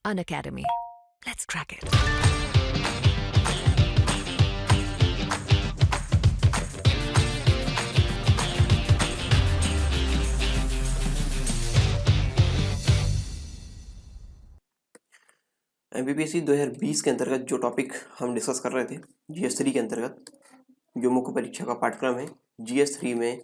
Unacademy. Let's crack it. MPPSC 2020 के अंतर्गत जो टॉपिक हम डिस्कस कर रहे थे जीएस 3 के अंतर्गत, जो मुख्य परीक्षा का पाठ्यक्रम है जीएस 3 में,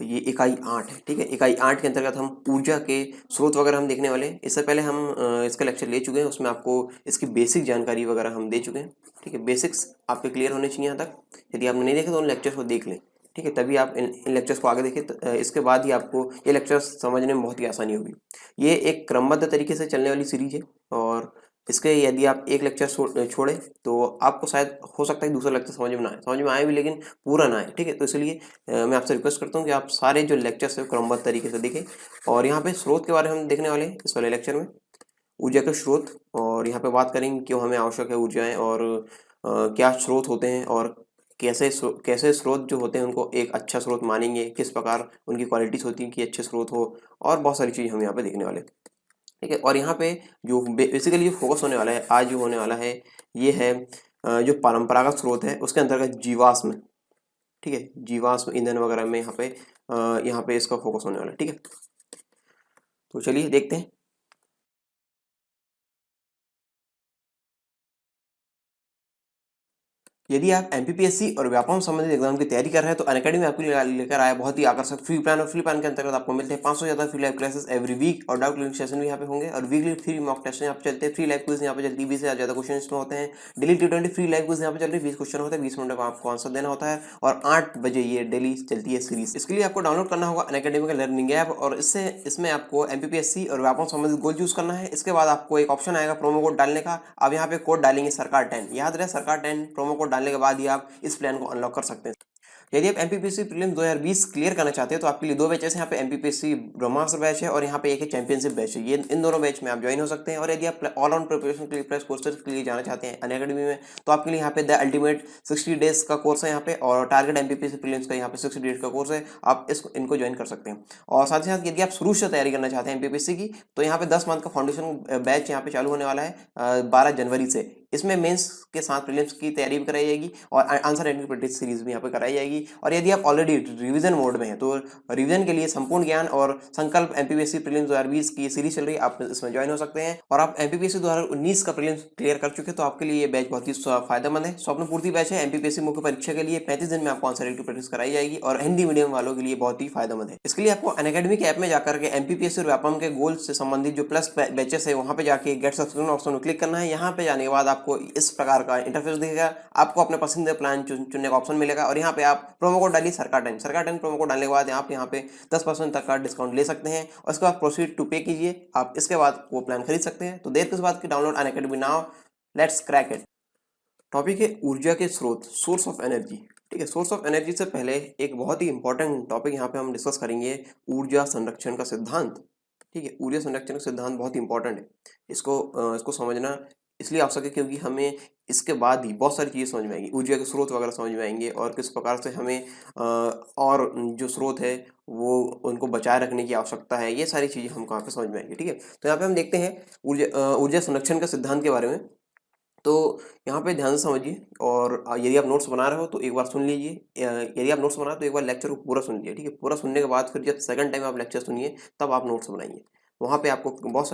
ये इकाई 8 है। ठीक है, इकाई 8 के अंतर्गत हम ऊर्जा के स्रोत वगैरह हम देखने वाले हैं। इससे पहले हम इसका लेक्चर ले चुके हैं, उसमें आपको इसकी बेसिक जानकारी वगैरह हम दे चुके हैं। ठीक है, बेसिक्स आपके क्लियर होने चाहिए यहाँ तक। यदि आपने नहीं देखे तो उन लेक्चर्स को देख लें। ठीक है, तभी आप इन लेक्चर्स को आगे देखें, इसके बाद ही आपको ये लेक्चर्स समझने में बहुत ही आसानी होगी। ये एक क्रमबद्ध तरीके से चलने वाली सीरीज है, और इसके यदि आप एक लेक्चर छोड़ें तो आपको शायद हो सकता है दूसरा लेक्चर समझ में आए भी, लेकिन पूरा ना आए। ठीक है, तो इसलिए मैं आपसे रिक्वेस्ट करता हूँ कि आप सारे जो लेक्चर्स है क्रमबद्ध तरीके से देखें। और यहाँ पे स्रोत के बारे में हम देखने वाले हैं इस वाले लेक्चर में, ऊर्जा के स्रोत। और यहाँ पे बात करेंगे क्यों हमें आवश्यक है ऊर्जाएं, और क्या स्रोत होते हैं, और कैसे स्रोत जो होते हैं उनको एक अच्छा स्रोत मानेंगे, किस प्रकार उनकी क्वालिटीज होती हैं कि अच्छे स्रोत हो, और बहुत सारी चीज़ हम यहाँ पे देखने वाले हैं। ठीक है, और यहाँ पे जो बेसिकली जो फोकस होने वाला है आज, जो होने वाला है ये है जो परंपरागत स्रोत है उसके अंतर्गत जीवाश्म। ठीक है, जीवाश्म ईंधन वगैरह में यहाँ पे इसका फोकस होने वाला है। ठीक है, तो चलिए देखते हैं। यदि आप एमपीपीएससी और व्यापम संबंधित एग्जाम की तैयारी कर रहे हैं तो अनअकैडमी आपके लिए लेकर आया बहुत ही आकर्षक फ्री प्लान। और फ्री प्लान के अंतर्गत आपको मिलते हैं 500 ज़्यादा free live classes every week, और डाउट क्लियरिंग सेशन भी यहाँ पे होंगे, और वीकली फ्री मॉक टेस्ट यहाँ पे चलते हैं, फ्री लाइव क्विज यहाँ पे चलती है, 20 से ज़्यादा क्वेश्चन इसमें होते हैं। Daily T20 free live quiz यहाँ पे चल रही है, 20 क्वेश्चन होते हैं, 20 मिनट में आपको आंसर देना होता है, और 8 बजे ये डेली चलती है सीरीज। इसके लिए आपको डाउनलोड करना होगा अनअकैडमी का लर्निंग ऐप, और इसमें आपको एमपीपीएससी और व्यापम संबंधित गोल चूज करना है। इसके बाद आपको एक ऑप्शन आएगा प्रोमो कोड डालने का। आप यहाँ पे कोड डालेंगे सरकार 10, याद रहे सरकार 10 प्रोमो कोड डालने के बाद ही आप इस प्लान को अनलॉक कर सकते हैं। यदि आप एमपीपीएससी प्रीलिम्स 2020 क्लियर करना चाहते हैं तो आपके लिए 2 बैचेस हैं। यहाँ पे एमपीपीएससी ब्रह्मास्त्र बैच है, और यहाँ पे एक है चैंपियनशिप बैच है। ये इन दोनों बैच में आप ज्वाइन हो सकते हैं। और यदि आप ऑल राउंड प्रिपरेशन के लिए प्रेस कोर्सेज के लिए जाना चाहते हैं अनअकैडमी में, तो आपके लिए यहाँ पे द अल्टीमेट 60 डेज का कोर्स है यहाँ पे, और टारगेट एमपीपीएससी प्रीलिम्स का यहाँ पे 60 डेज का कोर्स है। आप इनको ज्वाइन कर सकते हैं। और साथ ही साथ यदि आप शुरू से तैयारी करना चाहते हैं एमपीपीएससी की, तो यहाँ पे 10 मंथ का फाउंडेशन बैच यहाँ पे चालू होने वाला है 12 जनवरी से। इसमें मेंस के साथ प्रीलिम्स की तैयारी भी कराई जाएगी, और आंसर एंड प्रैक्टिस सीरीज भी यहाँ पे कराई जाएगी। और यदि आप ऑलरेडी रिवीजन मोड में हैं तो रिवीजन के लिए संपूर्ण ज्ञान और संकल्प एमपीपीएससी प्रीलिम्स 2020 की सीरीज चल रही है, आप इसमें ज्वाइन हो सकते हैं। और आप एमपीपीएससी 2019 का प्रीलिम्स क्लियर कर चुके हैं तो आपके लिए ये बैच बहुत ही फायदेमंद है। स्वप्न पूर्ति बैच है एमपीपीएससी मुख्य परीक्षा के लिए, 35 दिन में आपको आंसर एंड प्रैक्टिस कराई जाएगी, और हिंदी मीडियम वालों के लिए बहुत ही फायदेमंद है। इसके लिए आपको अनअकैडमी के ऐप में जाकर के एमपीपीएससी और व्यापम के गोल से संबंधित जो प्लस बैचेस है वहां पे जाके गेट सब्सक्रिप्शन ऑप्शन में क्लिक करना है। यहाँ पे जाने के बाद आपको इस प्रकार का इंटरफेस दिखेगा, आपको अपने पसंदीदा प्लान चुनने का ऑप्शन मिलेगा, और यहाँ पे आप प्रोमो कोड डालिए सरकार 10 प्रोमो कोड डालने के बाद आप यहाँ पे 10% तक का डिस्काउंट ले सकते हैं, और इसके बाद प्रोसीड टू पे कीजिए। आप इसके बाद वो प्लान खरीद सकते हैं। तो देर किस बात की, download Unacademy now, let's crack it. Topic है ऊर्जा के स्रोत, सोर्स ऑफ एनर्जी। ठीक है, सोर्स ऑफ एनर्जी से पहले एक बहुत ही इंपॉर्टेंट टॉपिक यहाँ पे हम डिस्कस करेंगे, ऊर्जा संरक्षण का सिद्धांत। ठीक है, ऊर्जा संरक्षण का सिद्धांत बहुत ही इंपॉर्टेंट है। इसको समझना इसलिए आवश्यक है क्योंकि हमें इसके बाद ही बहुत सारी चीज़ें समझ में आएंगी, ऊर्जा के स्रोत वगैरह समझ में आएंगे, और किस प्रकार से हमें और जो स्रोत है वो उनको बचाए रखने की आवश्यकता है, ये सारी चीज़ें हमको यहाँ पे समझ में आएंगी। ठीक है, तो यहाँ पे हम देखते हैं ऊर्जा संरक्षण का सिद्धांत के बारे में। तो यहाँ पे ध्यान से समझिए, और यदि आप नोट्स बना रहे हो तो एक बार सुन लीजिए। यदि आप नोट्स बना रहे हो तो एक बार लेक्चर को पूरा सुन लीजिए। ठीक है, पूरा सुनने के बाद फिर जब सेकंड टाइम आप लेक्चर सुनिए तब आप नोट्स बनाइए। वहाँ पे आपको बहुत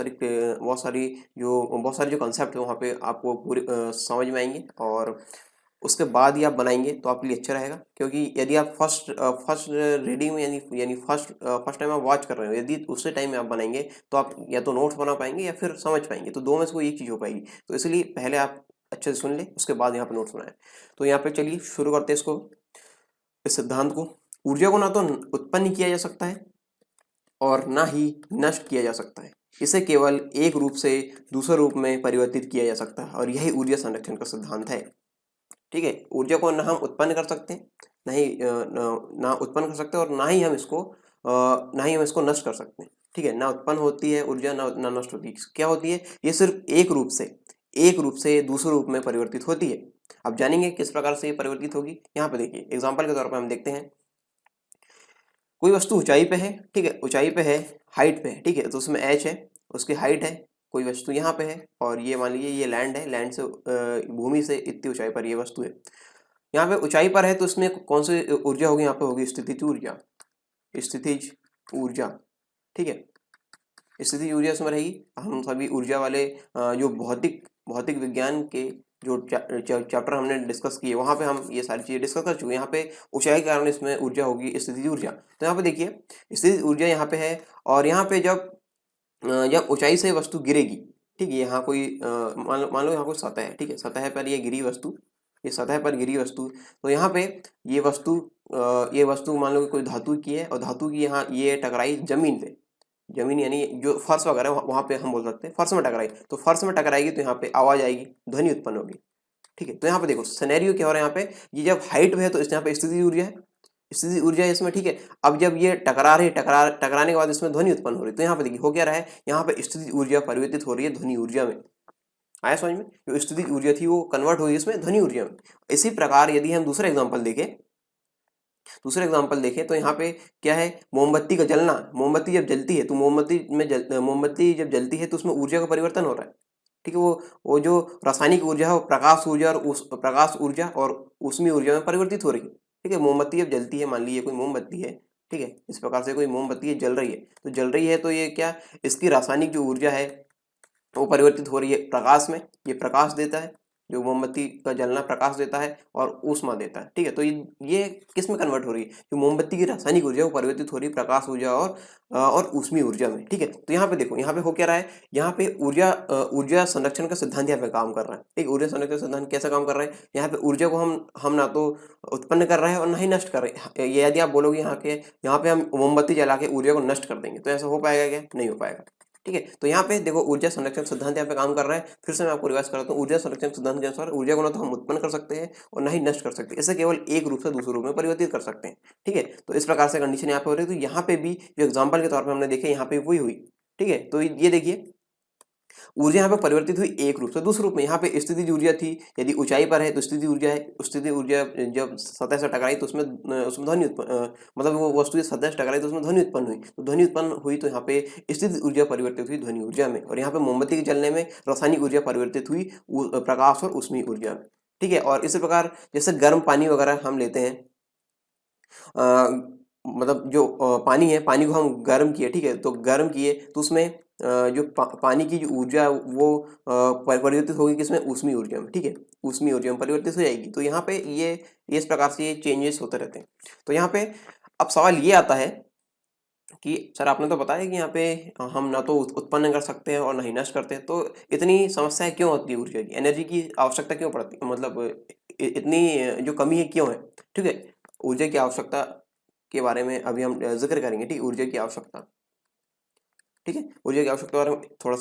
सारी जो कंसेप्ट है वहाँ पे आपको पूरी समझ में आएंगे, और उसके बाद ही आप बनाएंगे तो आपके लिए अच्छा रहेगा। क्योंकि यदि आप फर्स्ट रीडिंग में यानी फर्स्ट टाइम आप वॉच कर रहे हो, यदि उसी टाइम में आप बनाएंगे तो आप या तो नोट्स बना पाएंगे या फिर समझ पाएंगे, तो दो में से कोई एक चीज़ हो पाएगी। तो इसलिए पहले आप अच्छे से सुन लें, उसके बाद यहाँ पे नोट्स बनाएं। तो यहाँ पे चलिए शुरू करते हैं इस सिद्धांत को। ऊर्जा को ना तो उत्पन्न किया जा सकता है और ना ही नष्ट किया जा सकता है, इसे केवल एक रूप से दूसरे रूप में परिवर्तित किया जा सकता है, और यही ऊर्जा संरक्षण का सिद्धांत है। ठीक है, ऊर्जा को ना हम उत्पन्न कर सकते हैं, ना उत्पन्न कर सकते, और ना ही हम इसको नष्ट कर सकते हैं। ठीक है, ना उत्पन्न होती है ऊर्जा, ना नष्ट होती है। क्या होती है, ये सिर्फ एक रूप से दूसरे रूप में परिवर्तित होती है। अब जानेंगे किस प्रकार से ये परिवर्तित होगी। यहाँ पे देखिए एग्जाम्पल के तौर पर हम देखते हैं, कोई वस्तु ऊंचाई पे है। ठीक है, ऊंचाई पे है, हाइट पे है। ठीक है, तो उसमें h है, उसकी हाइट है, कोई वस्तु यहाँ पे है और ये मान लीजिए ये लैंड है, लैंड से भूमि से इतनी ऊंचाई पर ये वस्तु है, यहाँ पे ऊंचाई पर है तो इसमें कौन सी ऊर्जा होगी, यहाँ पे होगी स्थितिज ऊर्जा, स्थितिज ऊर्जा। ठीक है, स्थितिज ऊर्जा इसमें रहेगी। हम सभी ऊर्जा वाले जो भौतिक विज्ञान के जो चैप्टर हमने डिस्कस किए वहाँ पे हम ये सारी चीज़ें डिस्कस कर चुके हैं। यहाँ पे ऊंचाई के कारण इसमें ऊर्जा होगी स्थितिज ऊर्जा। तो यहाँ पे देखिए स्थितिज ऊर्जा यहाँ पे है और यहाँ पे जब ऊंचाई से वस्तु गिरेगी, ठीक है, यहाँ कोई मान लो यहाँ कोई सतह है, ठीक है, सतह पर ये गिरी वस्तु, ये सतह पर गिरी वस्तु, तो यहाँ पे ये वस्तु मान लो कि कोई धातु की है और धातु की यहाँ ये टकराई जमीन पे, जमीन यानी जो फर्श वगैरह वहाँ पे हम बोल सकते हैं फर्श में टकराई, तो फर्श में टकराएगी तो यहाँ पे आवाज आएगी, ध्वनि उत्पन्न होगी। ठीक है, तो यहाँ पे देखो सिनेरियो क्या हो रहा है, यहाँ पे ये जब हाइट पे है तो इस यहाँ पे स्थिति ऊर्जा है, स्थिति ऊर्जा है इसमें। ठीक है, अब जब ये टकराने के बाद इसमें ध्वनि उत्पन्न हो रही है, तो यहाँ पे देखिए हो क्या रहा है, यहाँ पे स्थिति ऊर्जा परिवर्तित हो रही है ध्वनि ऊर्जा में। आया समझ में, जो स्थिति ऊर्जा थी वो कन्वर्ट हुई इसमें ध्वनि ऊर्जा में। इसी प्रकार यदि हम दूसरा एग्जाम्पल देखें तो यहाँ पे क्या है, मोमबत्ती का जलना, मोमबत्ती जब जलती है तो मोमबत्ती जब जलती है तो उसमें ऊर्जा का परिवर्तन हो रहा है। ठीक है, वो जो रासायनिक ऊर्जा है वो प्रकाश ऊर्जा और ऊष्मीय ऊर्जा में परिवर्तित हो रही है। ठीक है, मोमबत्ती जब जलती है, मान लीजिए कोई मोमबत्ती है, ठीक है, इस प्रकार से कोई मोमबत्ती है जल रही है तो ये क्या, इसकी रासायनिक जो ऊर्जा है वो परिवर्तित हो रही है प्रकाश में, ये प्रकाश देता है, जो मोमबत्ती का जलना प्रकाश देता है और ऊष्मा देता है। ठीक है, तो ये किस में कन्वर्ट हो रही है, जो मोमबत्ती की रासायनिक ऊर्जा वो परिवर्तित हो रही है प्रकाश ऊर्जा और ऊष्मीय ऊर्जा में। ठीक है, तो यहाँ पे देखो, यहाँ पे हो क्या रहा है, यहाँ पे ऊर्जा संरक्षण का सिद्धांत यहाँ पे काम कर रहा है। ठीक, ऊर्जा संरक्षण सिद्धांत कैसे काम कर रहा है, यहाँ पे ऊर्जा को हम ना तो उत्पन्न कर रहे हैं और ना ही नष्ट कर रहे हैं। ये यदि आप बोलोगे यहाँ पे हम मोमबत्ती जला के ऊर्जा को नष्ट कर देंगे तो ऐसा हो पाएगा क्या, नहीं हो पाएगा। ठीक है, तो यहाँ पे देखो ऊर्जा संरक्षण सिद्धांत यहाँ पे काम कर रहा है। फिर से मैं आपको रिवाइज कराता हूँ, ऊर्जा संरक्षण सिद्धांत के अनुसार ऊर्जा को ना तो हम उत्पन्न कर सकते हैं और ना ही नष्ट कर सकते हैं, इसे केवल एक रूप से दूसरे रूप में परिवर्तित कर सकते हैं। ठीक है, तो इस प्रकार से कंडीशन यहाँ पे हो रही है। तो यहाँ पे भी जो एग्जाम्पल के तौर पर हमने देखे यहाँ पे वही हुई। ठीक है, तो ये देखिए ऊर्जा यहाँ पे परिवर्तित हुई एक रूप से दूसरे रूप में। यहाँ पे स्थितिज ऊर्जा थी, यदि ऊंचाई पर है तो स्थिति ऊर्जा है, स्थिति ऊर्जा जब सतह से टकराई तो उसमें ध्वनि मतलब वो वस्तु सतह से टकराई तो उसमें ध्वनि उत्पन्न हुई, तो ध्वनि उत्पन्न हुई तो यहाँ पे स्थिति ऊर्जा परिवर्तित हुई ध्वनि ऊर्जा में। और यहाँ पे मोमबत्ती के जलने में रासायनिक ऊर्जा परिवर्तित हुई प्रकाश और ऊष्मीय ऊर्जा में। ठीक है, और इसी प्रकार जैसे गर्म पानी वगैरह हम लेते हैं, मतलब जो पानी है, पानी को हम गर्म किए, ठीक है, तो गर्म किए तो उसमें जो पानी की जो ऊर्जा है वो परिवर्तित होगी किसमें, ऊष्मीय ऊर्जा में। ठीक है, ऊष्मीय ऊर्जा में परिवर्तित हो जाएगी। तो यहाँ पे ये इस प्रकार से ये चेंजेस होते रहते हैं। तो यहाँ पे अब सवाल ये आता है कि सर आपने तो बताया कि यहाँ पे हम ना तो उत्पन्न कर सकते हैं और ना ही नष्ट करते हैं, तो इतनी समस्याएं क्यों होती है, ऊर्जा की, एनर्जी की आवश्यकता क्यों पड़ती है, मतलब इतनी जो कमी है क्यों है। ठीक है, ऊर्जा की आवश्यकता के बारे में अभी हम जिक्र करेंगे। ठीक, ऊर्जा की आवश्यकता, ठीक है, ऊर्जा की आवश्यकता के बारे में थोड़ा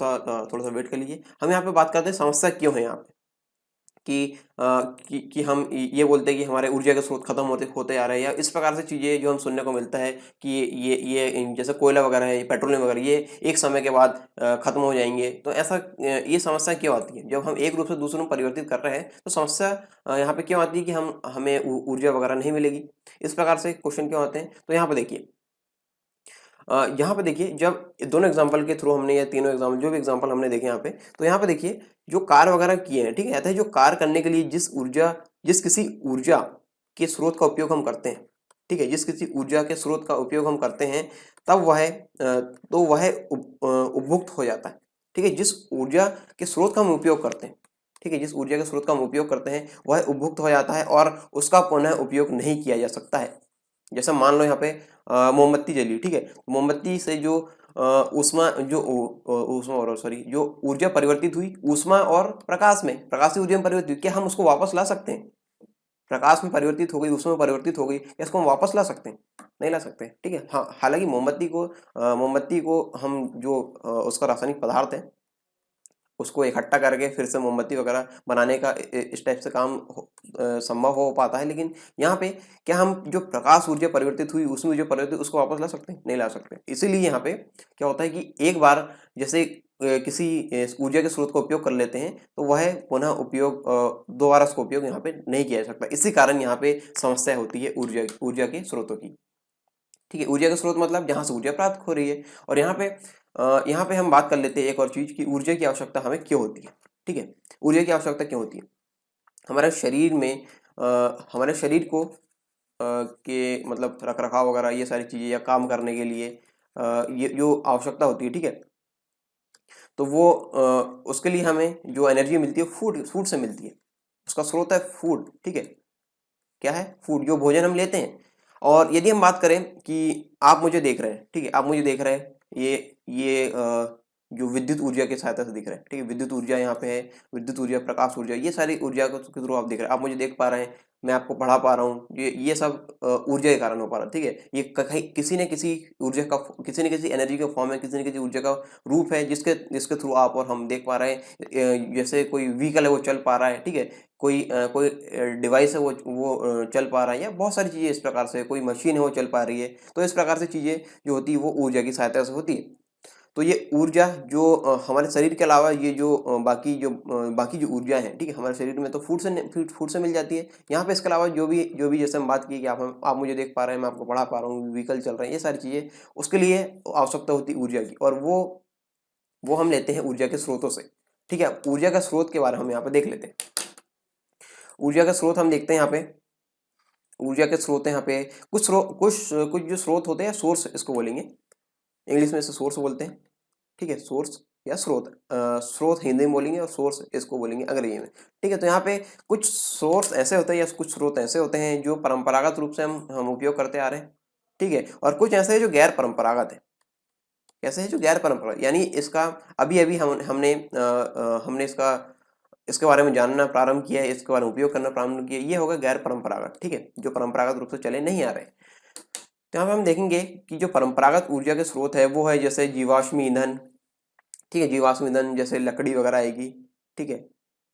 सा वेट कर लीजिए। हम यहाँ पे बात करते हैं समस्या क्यों है यहाँ पे, कि हम ये बोलते हैं कि हमारे ऊर्जा के स्रोत खत्म होते आ रहे हैं, या इस प्रकार से चीज़ें जो हम सुनने को मिलता है कि ये जैसे कोयला वगैरह है, पेट्रोलियम वगैरह, ये एक समय के बाद खत्म हो जाएंगे। तो ऐसा ये समस्या क्यों आती है, जब हम एक रूप से दूसरे में परिवर्तित कर रहे हैं तो समस्या यहाँ पे क्यों आती है कि हमें ऊर्जा वगैरह नहीं मिलेगी, इस प्रकार से क्वेश्चन क्यों आते हैं। तो यहाँ पे देखिए जब दोनों एग्जांपल के थ्रू हमने, या तीनों एग्जांपल, जो भी एग्जांपल हमने देखे यहाँ पे, तो यहाँ पे देखिए जो कार्य वगैरह किए हैं, ठीक है, कहते हैं जो कार्य करने के लिए जिस किसी ऊर्जा के स्रोत का उपयोग हम करते हैं, ठीक है, जिस किसी ऊर्जा के स्रोत का उपयोग हम करते हैं तब वह उपभुक्त हो जाता है। ठीक है, जिस ऊर्जा के स्रोत का हम उपयोग करते हैं, ठीक है, जिस ऊर्जा के स्रोत का हम उपयोग करते हैं वह उपभुक्त हो जाता है और उसका पुनः उपयोग नहीं किया जा सकता है। जैसे मान लो यहाँ पे मोमबत्ती जली, ठीक है, मोमबत्ती से जो जो ऊर्जा परिवर्तित हुई ऊष्मा और प्रकाश ऊर्जा में परिवर्तित हुई, क्या हम उसको वापस ला सकते हैं, प्रकाश में परिवर्तित हो गई, ऊष्मा में परिवर्तित हो गई, क्या इसको हम वापस ला सकते हैं, नहीं ला सकते। ठीक है, हाँ, हालांकि मोमबत्ती को हम जो उसका रासायनिक पदार्थ है उसको इकट्ठा करके फिर से मोमबत्ती वगैरह बनाने का इस टाइप से काम संभव हो पाता है, लेकिन यहाँ पे क्या हम जो प्रकाश ऊर्जा परिवर्तित हुई, उसमें ऊर्जा परिवर्तित, उसको वापस ला सकते हैं, नहीं ला सकते। इसीलिए यहाँ पे क्या होता है कि एक बार जैसे किसी ऊर्जा के स्रोत का उपयोग कर लेते हैं तो वह पुनः उपयोग दोबारा उसका उपयोग यहाँ पे नहीं किया जा सकता। इसी कारण यहाँ पे समस्या होती है ऊर्जा के स्रोतों की। ठीक है, ऊर्जा का स्रोत मतलब जहाँ से ऊर्जा प्राप्त हो रही है। और यहाँ पे यहाँ पे हम बात कर लेते हैं एक और चीज़ कि ऊर्जा की आवश्यकता हमें क्यों होती है। ठीक है, ऊर्जा की आवश्यकता क्यों होती है हमारे शरीर में, हमारे शरीर को के मतलब रख रखाव वगैरह ये सारी चीज़ें या काम करने के लिए ये जो आवश्यकता होती है, ठीक है, तो वो उसके लिए हमें जो एनर्जी मिलती है फूड फूड से मिलती है। उसका स्रोत है फूड। ठीक है, क्या है? फूड, जो भोजन हम लेते हैं। और यदि हम बात करें कि आप मुझे देख रहे हैं, ठीक है, आप मुझे देख रहे हैं, ये जो विद्युत ऊर्जा की सहायता से दिख रहा है, ठीक है, विद्युत ऊर्जा यहाँ पे है, विद्युत ऊर्जा, प्रकाश ऊर्जा, ये सारी ऊर्जा के थ्रू आप देख रहे हैं, आप मुझे देख पा रहे हैं, मैं आपको पढ़ा पा रहा हूँ, ये सब ऊर्जा के कारण हो पा रहा है। ठीक है, ये कहीं किसी न किसी ऊर्जा का, किसी न किसी एनर्जी का फॉर्म है, किसी न किसी ऊर्जा का रूप है, जिसके जिसके थ्रू आप और हम देख पा रहे हैं। जैसे कोई व्हीकल है वो चल पा रहा है, ठीक है, कोई डिवाइस है वो चल पा रहा है, या बहुत सारी चीज़ें इस प्रकार से, कोई मशीन है वो चल पा रही है। तो इस प्रकार से चीज़ें जो होती है वो ऊर्जा की सहायता से होती है। तो ये ऊर्जा जो हमारे शरीर के अलावा ये जो बाकी जो ऊर्जा है, ठीक है, हमारे शरीर में तो फूड से मिल जाती है। यहाँ पे इसके अलावा जो भी जैसे हम बात की कि आप मुझे देख पा रहे हैं, मैं आपको पढ़ा पा रहा हूँ, व्हीकल चल रहे हैं, ये सारी चीज़ें, उसके लिए आवश्यकता होती है ऊर्जा की, और वो हम लेते हैं ऊर्जा के स्रोतों से। ठीक है, ऊर्जा का स्रोत के बारे में हम यहाँ पे देख लेते हैं। ऊर्जा का स्रोत हम देखते हैं यहाँ पे। ऊर्जा के स्रोत है यहाँ पे, कुछ जो स्रोत होते हैं, सोर्स इसको बोलेंगे, इंग्लिश में इसे सोर्स बोलते हैं। ठीक है, सोर्स या स्रोत, स्रोत हिंदी में बोलेंगे और सोर्स इसको बोलेंगे अंग्रेजी में। ठीक है, तो यहाँ पे कुछ सोर्स ऐसे होते हैं या कुछ स्रोत ऐसे होते हैं जो परंपरागत रूप से हम उपयोग करते आ रहे हैं। ठीक है, और कुछ ऐसे हैं जो गैर परंपरागत है। कैसे है? जो गैर परंपरागत, यानी इसका अभी अभी हमने इसके बारे में जानना प्रारंभ किया है, इसके बारे में उपयोग करना प्रारंभ किया, ये होगा गैर परंपरागत। ठीक है, जो परंपरागत रूप से चले नहीं आ रहे। तो यहाँ पे हम देखेंगे कि जो परंपरागत ऊर्जा के स्रोत है वो है जैसे जीवाश्म ईंधन। ठीक है, जीवाश्म ईंधन जैसे लकड़ी वगैरह आएगी। ठीक है,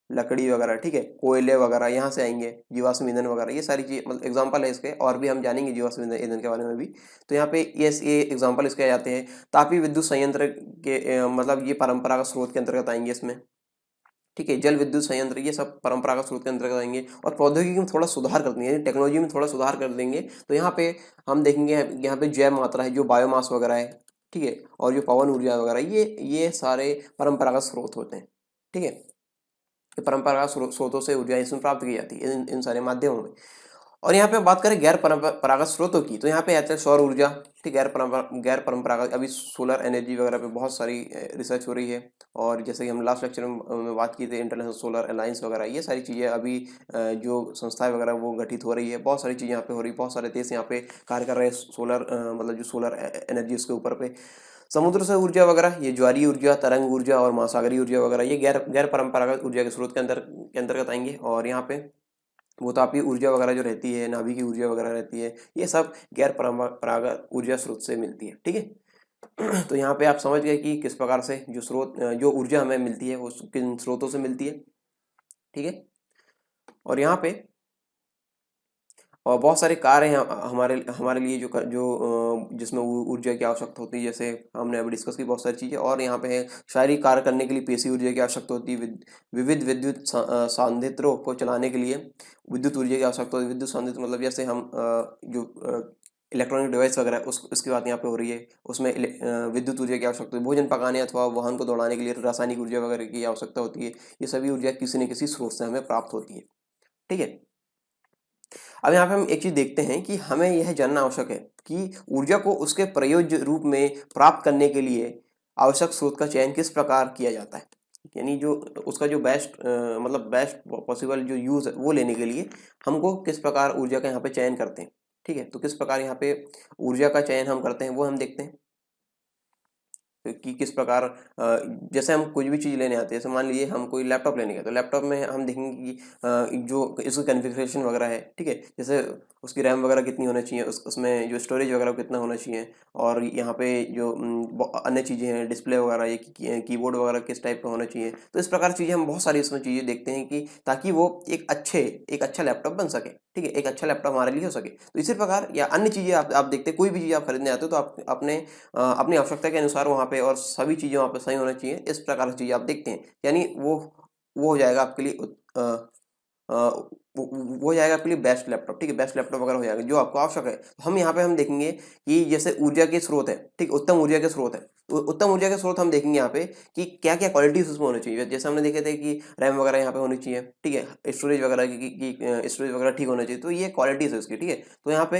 लकड़ी वगैरह, ठीक है, कोयले वगैरह यहाँ से आएंगे, जीवाश्म ईंधन वगैरह, ये सारी चीज मतलब एग्जांपल है इसके, और भी हम जानेंगे जीवाश्म ईंधन के बारे में भी। तो यहाँ पे ये एग्जांपल इसके आ जाते हैं। तापीय विद्युत संयंत्र के मतलब ये परंपरागत स्रोत के अंतर्गत आएंगे इसमें। ठीक है, जल विद्युत संयंत्र, ये सब परंपरागत स्रोत के अंतर्गत आएंगे। और प्रौद्योगिकी में थोड़ा सुधार कर देंगे, टेक्नोलॉजी में थोड़ा सुधार कर देंगे, तो यहाँ पे हम देखेंगे, यहाँ पे जैव मात्रा है, जो बायोमास वगैरह है, ठीक है, और जो पवन ऊर्जा वगैरह, ये सारे परंपरागत स्रोत होते हैं। ठीक है, ये परंपरागत स्रोतों से ऊर्जा इसमें प्राप्त की जाती है, इन सारे माध्यमों में। और यहाँ पे बात करें गैर परंपरागत स्रोतों की, तो यहाँ पे आते हैं सौर ऊर्जा। ठीक, गैर परंपरागत, अभी सोलर एनर्जी वगैरह पे बहुत सारी रिसर्च हो रही है। और जैसे कि हम लास्ट लेक्चर में बात की थी, इंटरनेशनल सोलर अलायंस वगैरह, ये सारी चीज़ें अभी जो संस्थाएं वगैरह वो गठित हो रही है, बहुत सारी चीज़ें यहाँ पे हो रही है, बहुत सारे देश यहाँ पे कार्य कर रहे हैं सोलर, मतलब जो सोलर एनर्जी उसके ऊपर पे। समुद्र से ऊर्जा वगैरह, ये ज्वारीय ऊर्जा, तरंग ऊर्जा और महासागरीय ऊर्जा वगैरह, ये गैर गैर परंपरागत ऊर्जा के स्रोत के अंतर्गत आएंगे। और यहाँ पे भूतापीय ऊर्जा वगैरह जो रहती है, नाभिकीय ऊर्जा वगैरह रहती है, ये सब गैर परंपरागत ऊर्जा स्रोत से मिलती है। ठीक है, तो यहाँ पे आप समझ गए कि किस प्रकार से जो ऊर्जा हमें मिलती है वो किन स्रोतों से मिलती है। ठीक है, और यहाँ पे और बहुत सारे कार्य हैं हमारे हमारे लिए जिसमें ऊर्जा की आवश्यकता होती है, जैसे हमने अभी डिस्कस की बहुत सारी चीज़ें। और यहाँ पे है शारीरिक कार्य करने के लिए पेशी ऊर्जा की आवश्यकता होती है, विविध विद्युत सांधित्रों को चलाने के लिए विद्युत ऊर्जा की आवश्यकता होती है। विद्युत सांधित्र मतलब जैसे हम जो इलेक्ट्रॉनिक डिवाइस वगैरह उसकी बात यहाँ पे हो रही है, उसमें विद्युत ऊर्जा की आवश्यकता होती है। भोजन पकाने अथवा वाहन को दौड़ाने के लिए रासायनिक ऊर्जा वगैरह की आवश्यकता होती है। ये सभी ऊर्जा किसी न किसी स्रोत से हमें प्राप्त होती है। ठीक है, अब यहाँ पे हम एक चीज देखते हैं कि हमें यह जानना आवश्यक है कि ऊर्जा को उसके प्रयोज्य रूप में प्राप्त करने के लिए आवश्यक स्रोत का चयन किस प्रकार किया जाता है। यानी जो उसका जो बेस्ट पॉसिबल जो यूज है वो लेने के लिए हमको किस प्रकार ऊर्जा का यहाँ पे चयन करते हैं। ठीक है, तो किस प्रकार यहाँ पे ऊर्जा का चयन हम करते हैं वो हम देखते हैं कि किस प्रकार जैसे हम कुछ भी चीज़ लेने आते हैं, जैसे मान लीजिए हम कोई लैपटॉप लेने गए, तो लैपटॉप में हम देखेंगे कि जो इसकी कॉन्फ़िगरेशन वगैरह है, ठीक है, जैसे उसकी रैम वगैरह कितनी होना चाहिए, उसमें जो स्टोरेज वगैरह कितना होना चाहिए, और यहाँ पे जो अन्य चीज़ें हैं, डिस्प्ले वगैरह, ये कीबोर्ड वगैरह किस टाइप का होना चाहिए। तो इस प्रकार चीज़ें हम बहुत सारी इसमें चीज़ें देखते हैं कि ताकि वो एक अच्छा लैपटॉप बन सके। ठीक है, एक अच्छा लैपटॉप हमारे लिए हो सके। तो इसी प्रकार या अन्य चीज़ें आप देखते हैं, कोई भी चीज़ आप खरीदने आते हो तो आप अपनी आवश्यकता के अनुसार वहाँ पे, और सभी चीज़ें वहाँ पे सही होना चाहिए, इस प्रकार की चीज़ें आप देखते हैं। यानी वो हो जाएगा आपके लिए वो जाएगा आपके लिए बेस्ट लैपटॉप, ठीक है, बेस्ट लैपटॉप वगैरह हो जाएगा जो आपको आवश्यक है। तो हम यहाँ पे हम देखेंगे कि जैसे ऊर्जा के स्रोत है, ठीक, उत्तम ऊर्जा के स्रोत है, तो उत्तम ऊर्जा के स्रोत हम देखेंगे यहाँ पे कि क्या क्या क्वालिटीज उसमें होनी चाहिए। जैसे हमने देखे थे कि रैम वगैरह यहाँ पे होनी चाहिए, ठीक है, स्टोरेज वगैरह की स्टोरेज वगैरह ठीक होना चाहिए, तो ये क्वालिटीज है उसकी, ठीक है। तो यहाँ पे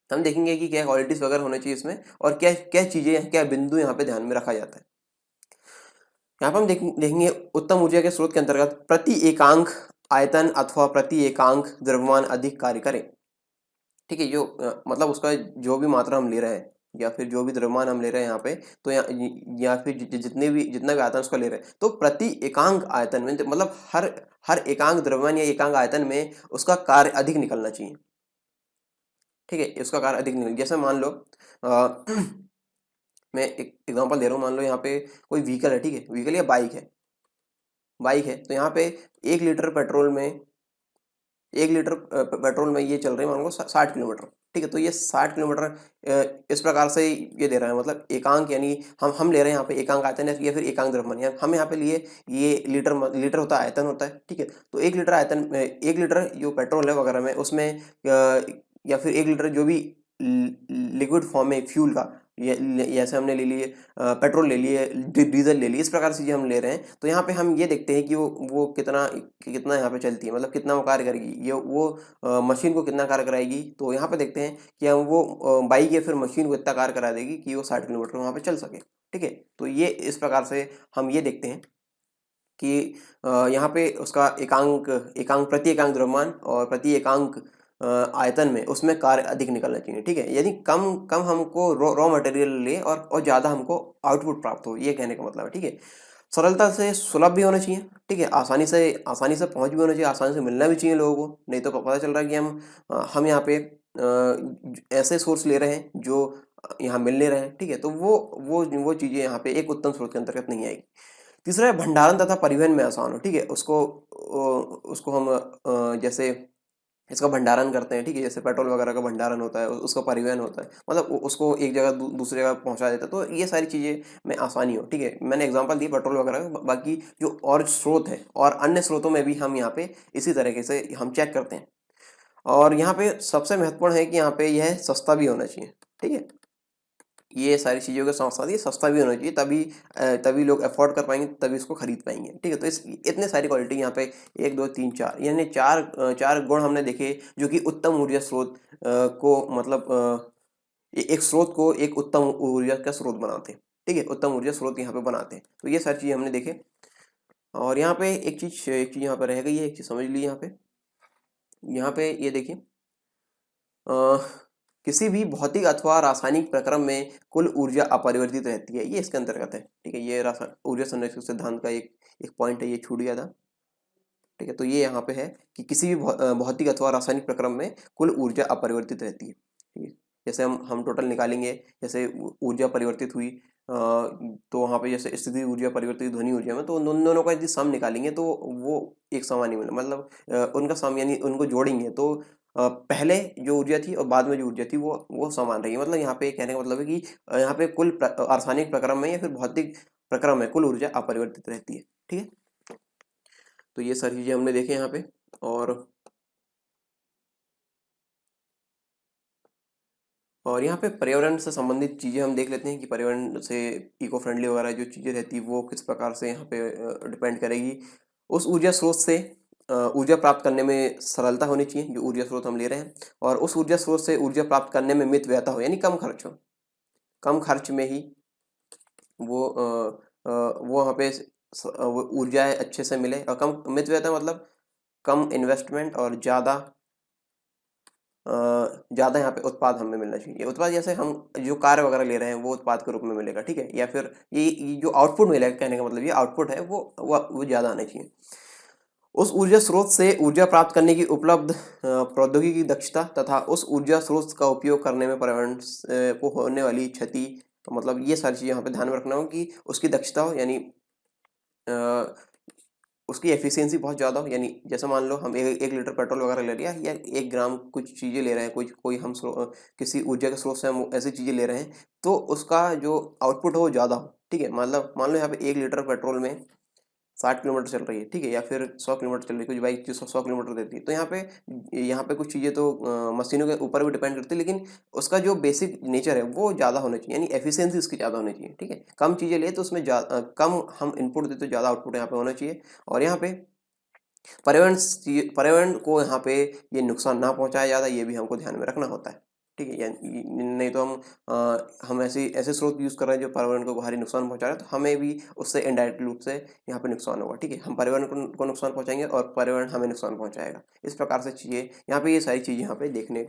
हम देखेंगे कि क्या क्वालिटीज वगैरह होना चाहिए इसमें, और क्या क्या चीजें, क्या बिंदु यहाँ पे ध्यान में रखा जाता है। यहाँ पर हम देखेंगे उत्तम ऊर्जा के स्रोत के अंतर्गत प्रति एकांक आयतन अथवा प्रति एकांक द्रव्यमान अधिक कार्य करे, ठीक है। जो मतलब उसका जो भी मात्रा हम ले रहे हैं या फिर जो भी द्रव्यमान हम ले रहे हैं यहाँ पे, तो या फिर जितना भी आयतन उसका ले रहे हैं, तो प्रति एकांक आयतन में मतलब हर एकांक द्रव्यमान या एकांक आयतन में उसका कार्य अधिक निकलना चाहिए, ठीक है, उसका कार्य अधिक निकल। जैसे मान लो मैं एक एग्जांपल दे रहा हूँ, मान लो यहाँ पे कोई व्हीकल है, ठीक है, व्हीकल या बाइक है, तो यहाँ पे 1 लीटर पेट्रोल में 1 लीटर पेट्रोल में ये चल रही है मान लो 60 किलोमीटर, ठीक है। तो ये 60 किलोमीटर इस प्रकार से ये दे रहा है, मतलब एकांक यानी हम ले रहे हैं यहाँ पे एकांक आयतन या फिर एकांक द्रव्यमान, हम यहाँ पे लिए ये लीटर होता है, आयतन होता है, ठीक है। तो 1 लीटर आयतन 1 लीटर जो पेट्रोल है वगैरह में उसमें या फिर 1 लीटर जो भी लिक्विड फॉर्म में फ्यूल का, जैसे हमने ले लिए पेट्रोल ले लिए, डीजल ले लिए, इस प्रकार से चीजें हम ले रहे हैं। तो यहाँ पे हम ये देखते हैं कि वो कितना यहाँ पे चलती है, मतलब कितना वो कार्य करेगी, ये वो मशीन को कितना कार्य कराएगी। तो यहाँ पे देखते हैं कि हम वो बाइक या फिर मशीन को इतना कार्य करा देगी कि वो 60 किलोमीटर वहाँ पे चल सके, ठीक है। तो ये इस प्रकार से हम ये देखते हैं कि यहाँ पे उसका एकांक एकांक प्रति एकांक द्रव्यमान और प्रति एकांक आयतन में उसमें कार्य अधिक निकलना चाहिए, ठीक है। यदि कम कम हमको रॉ मटेरियल ले और ज़्यादा हमको आउटपुट प्राप्त हो, ये कहने का मतलब है, ठीक है। सरलता से सुलभ भी होना चाहिए, ठीक है, आसानी से पहुंच भी होना चाहिए, आसानी से मिलना भी चाहिए लोगों को। नहीं तो पता चल रहा है कि हम यहाँ पे ऐसे सोर्स ले रहे हैं जो यहाँ मिल नहीं रहे हैं, ठीक है। तो वो चीज़ें यहाँ पे एक उत्तम स्रोत के अंतर्गत नहीं आएगी। तीसरा है भंडारण तथा परिवहन में आसान हो, ठीक है, उसको हम जैसे इसका भंडारण करते हैं, ठीक है, जैसे पेट्रोल वगैरह का भंडारण होता है, उसका परिवहन होता है, मतलब उसको एक जगह दूसरी जगह पहुंचा देता है, तो ये सारी चीज़ें में आसानी हो, ठीक है। मैंने एग्जांपल दी पेट्रोल वगैरह का, बाकी जो और स्रोत है और अन्य स्रोतों में भी हम यहाँ पे इसी तरीके से हम चेक करते हैं। और यहाँ पे सबसे महत्वपूर्ण है कि यहाँ पे यह सस्ता भी होना चाहिए, ठीक है। ये सारी चीज़ों के साथ साथ ये सस्ता भी होना चाहिए, तभी लोग अफोर्ड कर पाएंगे, तभी इसको खरीद पाएंगे, ठीक है। तो इस इतने सारी क्वालिटी यहाँ पे 1 2 3 4 यानी चार गुण हमने देखे जो कि उत्तम ऊर्जा स्रोत को मतलब एक स्रोत को एक उत्तम ऊर्जा का स्रोत बनाते हैं, ठीक है, उत्तम ऊर्जा स्रोत यहाँ पे बनाते हैं। तो ये सारी चीज़ें हमने देखे। और यहाँ पे एक चीज़ यहाँ पे रह गई है, एक चीज़ समझ ली यहाँ पे ये देखिए किसी भी भौतिक अथवा रासायनिक प्रक्रम में कुल ऊर्जा अपरिवर्तित रहती है, ये इसके अंतर्गत है, ठीक है। ये ऊर्जा संरक्षण सिद्धांत का एक पॉइंट है, ये छूट गया था, ठीक है। तो ये यहाँ पे है कि किसी भी भौतिक अथवा रासायनिक प्रक्रम में कुल ऊर्जा अपरिवर्तित रहती है, ठीक है। जैसे हम टोटल निकालेंगे, जैसे ऊर्जा परिवर्तित हुई तो वहाँ पे जैसे स्थिति ऊर्जा परिवर्तित ध्वनि ऊर्जा में, तो उन दोनों का यदि सम निकालेंगे तो वो एक समान ही मिले, मतलब उनका सम यानी उनको जोड़ेंगे तो पहले जो ऊर्जा थी और बाद में जो ऊर्जा थी वो समान रहेगी। मतलब यहाँ पे कहने का मतलब है कि यहाँ पे कुल रासायनिक प्रक्रम में या फिर भौतिक प्रक्रम में कुल ऊर्जा अपरिवर्तित रहती है, ठीक है। तो ये सारी चीजें हमने देखे यहाँ पे। और यहाँ पे पर्यावरण से संबंधित चीज़ें हम देख लेते हैं कि पर्यावरण से इको फ्रेंडली वगैरह जो चीज़ें रहती है वो किस प्रकार से यहाँ पे डिपेंड करेगी। उस ऊर्जा स्रोत से ऊर्जा प्राप्त करने में सरलता होनी चाहिए, जो ऊर्जा स्रोत हम ले रहे हैं, और उस ऊर्जा स्रोत से ऊर्जा प्राप्त करने में मितव्ययता हो, यानी कम खर्च हो, कम खर्च में ही वो वहाँ पे वो ऊर्जा अच्छे से मिले। और कम मितव्ययता मतलब कम इन्वेस्टमेंट और ज़्यादा यहाँ पे उत्पाद हमें मिलना चाहिए। उत्पाद जैसे हम जो कार्य वगैरह ले रहे हैं वो उत्पाद के रूप में मिलेगा, ठीक है, या फिर ये जो आउटपुट मिलेगा, कहने का मतलब ये आउटपुट है वो ज़्यादा आना चाहिए। उस ऊर्जा स्रोत से ऊर्जा प्राप्त करने की उपलब्ध प्रौद्योगिकी की दक्षता तथा उस ऊर्जा स्रोत का उपयोग करने में पर्यावरण को होने वाली क्षति, तो मतलब ये सारी चीज़ें यहाँ पे ध्यान में रखना हो कि उसकी दक्षता हो, यानी उसकी एफिशिएंसी बहुत ज़्यादा हो। यानी जैसे मान लो हम 1 लीटर पेट्रोल वगैरह ले लिया या 1 ग्राम कुछ चीज़ें ले रहे हैं, कोई हम किसी ऊर्जा के स्रोत से हम ऐसी चीज़ें ले रहे हैं, तो उसका जो आउटपुट हो वो ज़्यादा हो, ठीक है। मतलब मान लो यहाँ पे 1 लीटर पेट्रोल में 60 किलोमीटर चल रही है, ठीक है, या फिर 100 किलोमीटर चल रही है, कुछ बाइक जो 100 किलोमीटर देती है। तो यहाँ पे कुछ चीज़ें तो मशीनों के ऊपर भी डिपेंड करती है, लेकिन उसका जो बेसिक नेचर है वो ज़्यादा होना चाहिए, यानी एफिशिएंसी उसकी ज़्यादा होनी चाहिए, ठीक है। कम चीज़ें ले तो उसमें कम हम इनपुट देते तो ज़्यादा आउटपुट यहाँ पे होना चाहिए। और यहाँ पे पर्यावरण को यहाँ पे ये नुकसान ना पहुँचाया ज़्यादा, ये भी हमको ध्यान में रखना होता है, ठीक है। नहीं तो हम ऐसे ऐसे स्रोत यूज़ कर रहे हैं जो पर्यावरण को भारी नुकसान पहुँचा रहे हैं, तो हमें भी उससे इनडायरेक्ट रूप से यहाँ पे नुकसान होगा, ठीक है। हम पर्यावरण को नुकसान पहुँचाएंगे और पर्यावरण हमें नुकसान पहुँचाएगा। इस प्रकार से चीज़ें यहाँ पे, ये सारी चीज़ यहाँ पे देखने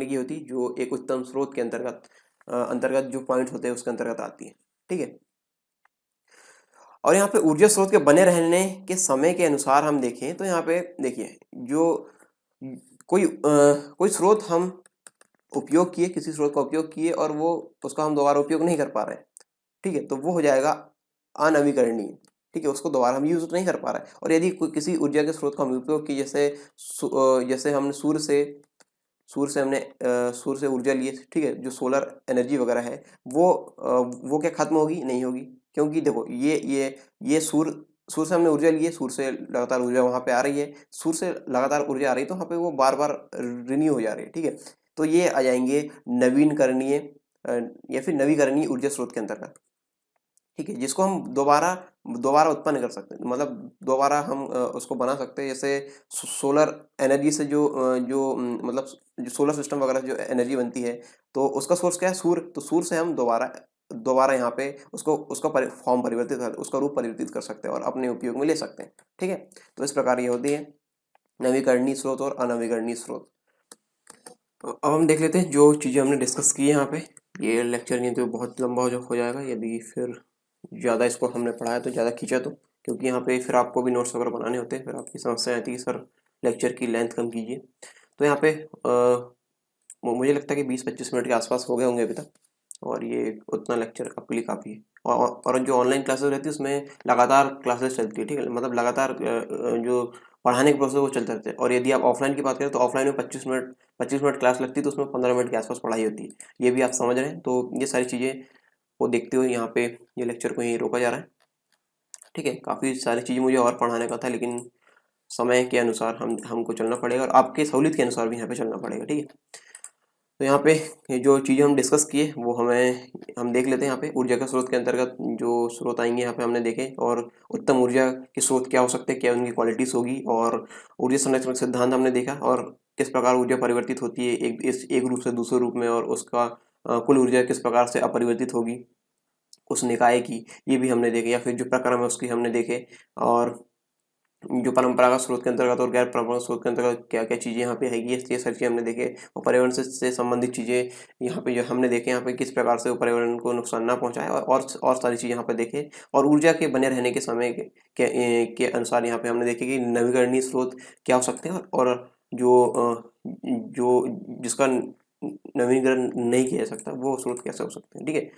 की होती, जो एक उत्तम स्रोत के अंतर्गत जो पॉइंट्स होते हैं उसके अंतर्गत आती है, ठीक है। और यहाँ पे ऊर्जा स्रोत के बने रहने के समय के अनुसार हम देखें तो यहाँ पे देखिए, जो कोई स्रोत हम उपयोग किए, किसी स्रोत का उपयोग किए और वो उसका हम दोबारा उपयोग नहीं कर पा रहे हैं, ठीक है, तो वो हो जाएगा अनवीकरणीय, ठीक है, उसको दोबारा हम यूज नहीं कर पा रहे हैं। और यदि किसी ऊर्जा के स्रोत का हम उपयोग किए, जैसे हमने सूर्य से ऊर्जा ली है, ठीक है, जो सोलर एनर्जी वगैरह है वो क्या खत्म होगी? नहीं होगी, क्योंकि देखो ये सूर्य से हमने ऊर्जा ली है, सूर्य से लगातार ऊर्जा वहाँ पे आ रही है, सूर्य से लगातार ऊर्जा आ रही है, तो वहाँ पे वो बार बार रिन्यू हो जा रही है, ठीक है। तो ये आ जाएंगे नवीनकरणीय या फिर नवीकरणीय ऊर्जा स्रोत के अंतर्गत, ठीक है, जिसको हम दोबारा उत्पन्न कर सकते हैं, मतलब दोबारा हम उसको बना सकते हैं। जैसे सोलर एनर्जी से मतलब जो सोलर सिस्टम वगैरह जो एनर्जी बनती है, तो उसका सोर्स क्या है? सूर्य। तो सूर्य से हम दोबारा यहाँ पे उसका फॉर्म परिवर्तित कर, उसका रूप परिवर्तित कर सकते हैं और अपने उपयोग में ले सकते हैं, ठीक है। तो इस प्रकार ये होती है नवीकरणीय स्रोत और अनवीकरणीय स्रोत। अब हम देख लेते हैं जो चीज़ें हमने डिस्कस की है यहाँ पे। ये लेक्चर नहीं तो बहुत लंबा हो जाएगा, यदि फिर ज़्यादा इसको हमने पढ़ाया तो ज़्यादा खींचा तो, क्योंकि यहाँ पे फिर आपको भी नोट्स वगैरह बनाने होते हैं, फिर आपकी समस्या आती है कि सर लेक्चर की लेंथ कम कीजिए। तो यहाँ पे मुझे लगता है कि 20-25 मिनट के आसपास हो गए होंगे अभी तक, और ये उतना लेक्चर आपके लिए काफ़ी है। और जो ऑनलाइन क्लासेस रहती है उसमें लगातार क्लासेस चलती है, ठीक है, मतलब लगातार जो पढ़ाने के प्रोसेस वो चलते रहते हैं। और यदि आप ऑफलाइन की बात करें तो ऑफलाइन में 25 मिनट क्लास लगती है, तो उसमें 15 मिनट के आसपास पढ़ाई होती है। ये भी आप समझ रहे हैं, तो ये सारी चीज़ें को देखते हुए यहाँ पे ये लेक्चर को यहीं रोका जा रहा है, ठीक है। काफ़ी सारी चीज़ें मुझे और पढ़ाने का था, लेकिन समय के अनुसार हमको चलना पड़ेगा और आपके सहूलियत के अनुसार भी यहाँ पे चलना पड़ेगा, ठीक है। तो यहाँ पे ये जो चीज़ें हम डिस्कस किए वो हम देख लेते हैं। यहाँ पे ऊर्जा के स्रोत के अंतर्गत जो स्रोत आएंगे यहाँ पे हमने देखे, और उत्तम ऊर्जा के स्रोत क्या हो सकते हैं, क्या उनकी क्वालिटीज़ होगी, और ऊर्जा संरक्षण सिद्धांत हमने देखा, और किस प्रकार ऊर्जा परिवर्तित होती है एक रूप से दूसरे रूप में, और उसका कुल ऊर्जा किस प्रकार से अपरिवर्तित होगी उस निकाय की, ये भी हमने देखे, या फिर जो प्रक्रम है उसकी हमने देखे। और जो परंपरागत स्रोत के अंतर्गत और गैर परंपरागत स्रोत के अंतर्गत क्या क्या चीज़ें यहाँ पे हैगी, ये सारी चीज़ें हमने देखे। और पर्यावरण से संबंधित चीज़ें यहाँ पे जो हमने देखे, यहाँ पे किस प्रकार से वो पर्यावरण को नुकसान ना पहुँचाए, और सारी चीज़ें यहाँ पे देखे। और ऊर्जा के बने रहने के समय के अनुसार यहाँ पे हमने देखे कि नवीकरणीय स्रोत क्या हो सकते हैं, और जो जिसका नवीनीकरण नहीं किया जा सकता वो स्रोत कैसे हो सकते हैं, ठीक है।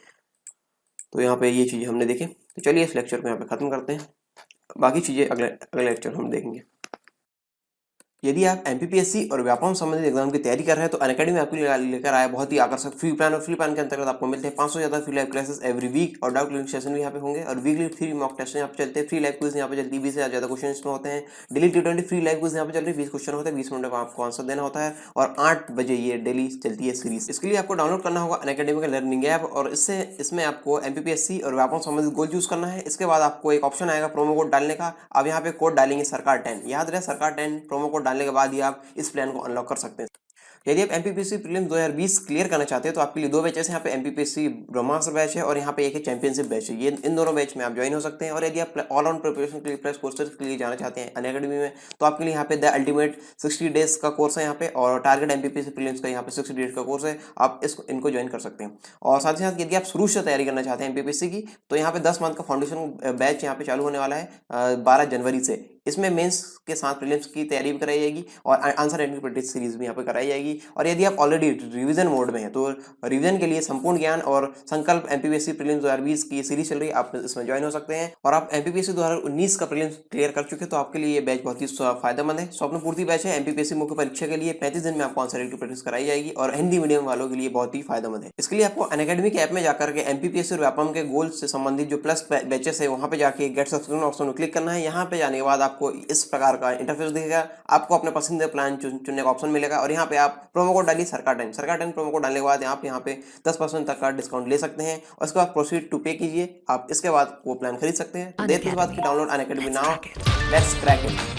तो यहाँ पे ये चीज़ें हमने देखे। तो चलिए इस लेक्चर को यहाँ पे ख़त्म करते हैं, बाकी चीज़ें अगले लेक्चर हम देखेंगे। यदि आप एमपीपीएससी और व्यापम संबंधित एग्जाम की तैयारी कर रहे हैं तो अनअकैडमी आपके लिए लेकर आया बहुत ही आकर्षक फ्री प्लान। और फ्री प्लान के अंतर्गत आपको मिलते हैं 500 से ज़्यादा free live classes every week, और डाउट क्लियरिंग सेशन भी यहाँ पे होंगे, और वीकली फ्री मॉक टेस्ट यहाँ पे चलते हैं, फ्री लाइव क्विज यहाँ पे चलती है, 20 से ज़्यादा क्वेश्चन इसमें होते हैं। Daily T20 free live quiz यहाँ पे चल रही है, 20 क्वेश्चन होते हैं, 20 मिनट में आपको आंसर देना होता है, और 8 बजे ये डेली चलती है सीरीज। इसके लिए आपको डाउनलोड करना होगा अनअकैडमी का लर्निंग ऐप, और इसमें आपको एमपीपीएससी और व्यापम संबंधित गोल चूज करना है। इसके बाद आपको एक ऑप्शन आएगा प्रोमो कोड डालने का। आप यहाँ पे कोड डालेंगे सरकार 10, याद रहे सरकार 10 प्रोमो कोड डालने के बाद ही आप इस प्लान को अनलॉक कर सकते हैं। यदि आप एमपीपीएससी प्रीलिम्स 2020 क्लियर करना चाहते हैं तो आपके लिए 2 बैचेस हैं। यहाँ पे एमपीपीएससी ब्रह्मास्त्र बैच है, और यहाँ पे एक है चैंपियनशिप बैच है। ये इन दोनों बैच में आप ज्वाइन हो सकते हैं। और यदि आप ऑल राउंड प्रिपरेशन के लिए प्लस कोर्सेज के लिए जाना चाहते हैं अनअकैडमी में, तो आपके लिए यहाँ पे द अल्टीमेट 60 डेज का कोर्स है यहाँ पे, और टारगेट एमपीपीएससी प्रीलिम्स का यहाँ पे 60 डेज का कोर्स है। आप इनको ज्वाइन कर सकते हैं। और साथ ही साथ यदि आप शुरू से तैयारी करना चाहते हैं एमपीपीएससी की, तो यहाँ पे 10 मंथ का फाउंडेशन बैच यहाँ पे चालू होने वाला है 12 जनवरी से। इसमें मेंस के साथ प्रीलिम्स की तैयारी भी कराई जाएगी और आंसर राइटिंग प्रैक्टिस सीरीज भी यहाँ पे कराई जाएगी। और यदि आप ऑलरेडी रिवीजन मोड में हैं तो रिवीजन के लिए संपूर्ण ज्ञान और संकल्प एमपीपीएससी प्रीलिम्स 2020 की सीरीज चल रही है, आप इसमें ज्वाइन हो सकते हैं। और आप एमपीपीएससी 2019 का प्रीलिम्स क्लियर कर चुके तो आपके लिए ये बैच बहुत ही फायदेमंद है। स्वप्न पूर्ति बैच है, एमपीपीएससी मुख्य परीक्षा के लिए 35 दिन में आपको आंसर राइटिंग प्रैक्टिस कराई जाएगी और हिंदी मीडियम वालों के लिए बहुत ही फायदेमंद है। इसके लिए आपको अनअकैडमी के ऐप में जाकर के एमपीपीएससी और व्यापम के गोल से संबंधित जो प्लस बैचेस है वहां पे जाके गेट सब्सक्रिप्शन ऑप्शन को क्लिक करना है। यहाँ पे जाने के बाद आपको इस प्रकार का इंटरफेस दिखेगा, आपको अपने पसंदीदा प्लान चुनने का ऑप्शन मिलेगा और यहाँ पे आप प्रोमो कोड डालिए सरकार 10 प्रोमो कोड डालने के बाद आप यहाँ पे 10% तक का डिस्काउंट ले सकते हैं और उसके बाद प्रोसीड टू पे कीजिए। आप इसके बाद वो प्लान खरीद सकते हैं। तो देर किस बात की, download Unacademy now, let's crack it.